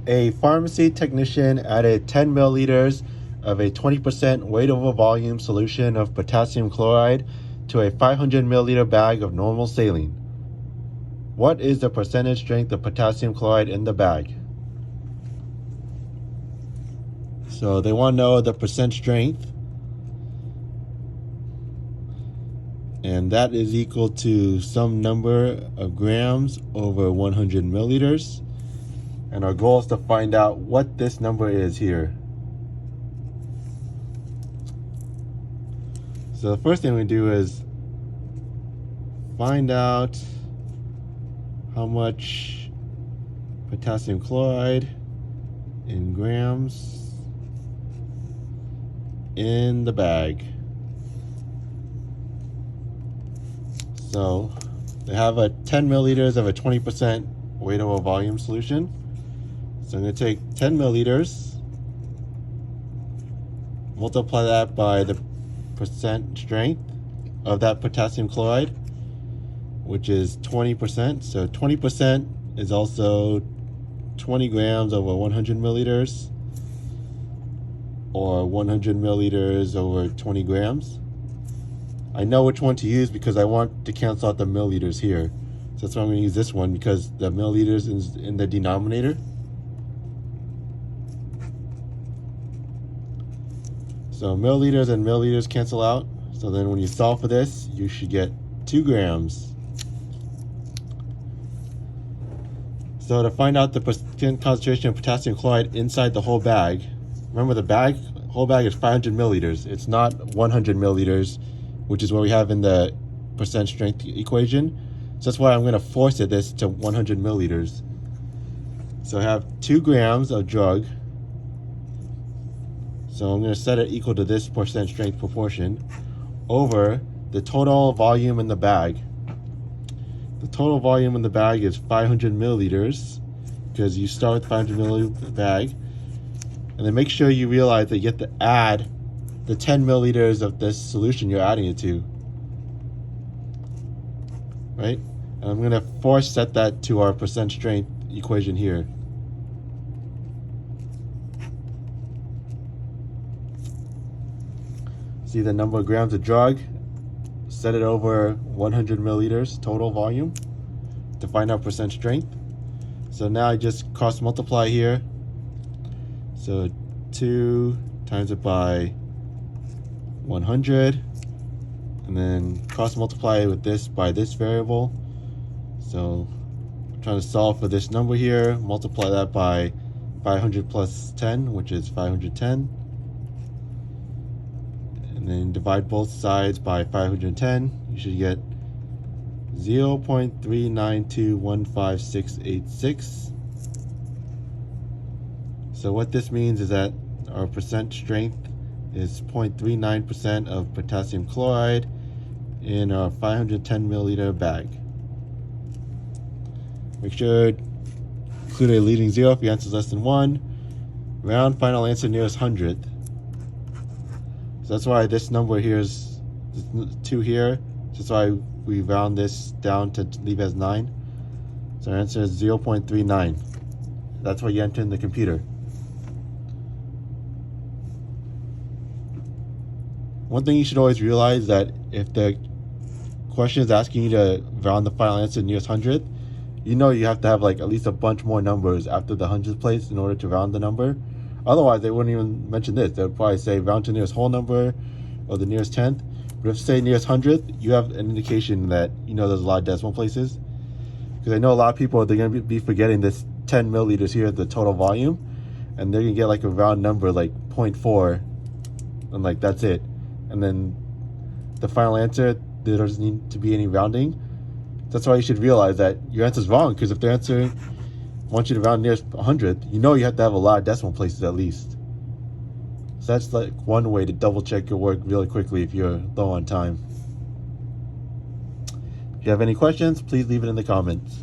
A pharmacy technician added 10 milliliters of a 20% weight over volume solution of potassium chloride to a 500 milliliter bag of normal saline. What is the percentage strength of potassium chloride in the bag? So they want to know the percent strength, and that is equal to some number of grams over 100 milliliters. And our goal is to find out what this number is here. So the first thing we do is find out how much potassium chloride in grams in the bag. So they have a 10 milliliters of a 20% weight over volume solution. So I'm going to take 10 milliliters, multiply that by the percent strength of that potassium chloride, which is 20%. So 20% is also 20 grams over 100 milliliters, or 100 milliliters over 20 grams. I know which one to use because I want to cancel out the milliliters here. So that's why I'm going to use this one, because the milliliters is in the denominator. So milliliters and milliliters cancel out. So then when you solve for this, you should get 2 grams. So to find out the percent concentration of potassium chloride inside the whole bag, remember the whole bag is 500 milliliters. It's not 100 milliliters, which is what we have in the percent strength equation. So that's why I'm going to force this to 100 milliliters. So I have 2 grams of drug. So I'm going to set it equal to this percent strength proportion over the total volume in the bag. The total volume in the bag is 500 milliliters, because you start with 500 milliliter bag. And then make sure you realize that you have to add the 10 milliliters of this solution you're adding it to. Right? And I'm going to force set that to our percent strength equation here. See the number of grams of drug, set it over 100 milliliters total volume to find out percent strength. So now I just cross multiply here. So 2 times it by 100, and then cross multiply with this by this variable. So I'm trying to solve for this number here, multiply that by 500 plus 10, which is 510. And then divide both sides by 510. You should get 0.3921566. So what this means is that our percent strength is 0.39% of potassium chloride in our 510 milliliter bag. Make sure to include a leading zero if your answer is less than 1. Round final answer nearest hundredth. So that's why this number here is 2 here. That's why we round this down to leave as 9. So our answer is 0.39. That's what you enter in the computer. One thing you should always realize, that if the question is asking you to round the final answer nearest hundredth, you know you have to have like at least a bunch more numbers after the hundredth place in order to round the number. Otherwise, they wouldn't even mention this. They would probably say round to nearest whole number or the nearest tenth. But if you say nearest hundredth, you have an indication that you know there's a lot of decimal places. Because I know a lot of people, they're going to be forgetting this 10 milliliters here, the total volume, and they're going to get like a round number like 0.4, and like that's it. And then the final answer, there doesn't need to be any rounding. That's why you should realize that your answer is wrong, because if their answer wants you to round nearest 100th, you know you have to have a lot of decimal places at least. So that's like one way to double check your work really quickly if you're low on time. If you have any questions, please leave it in the comments.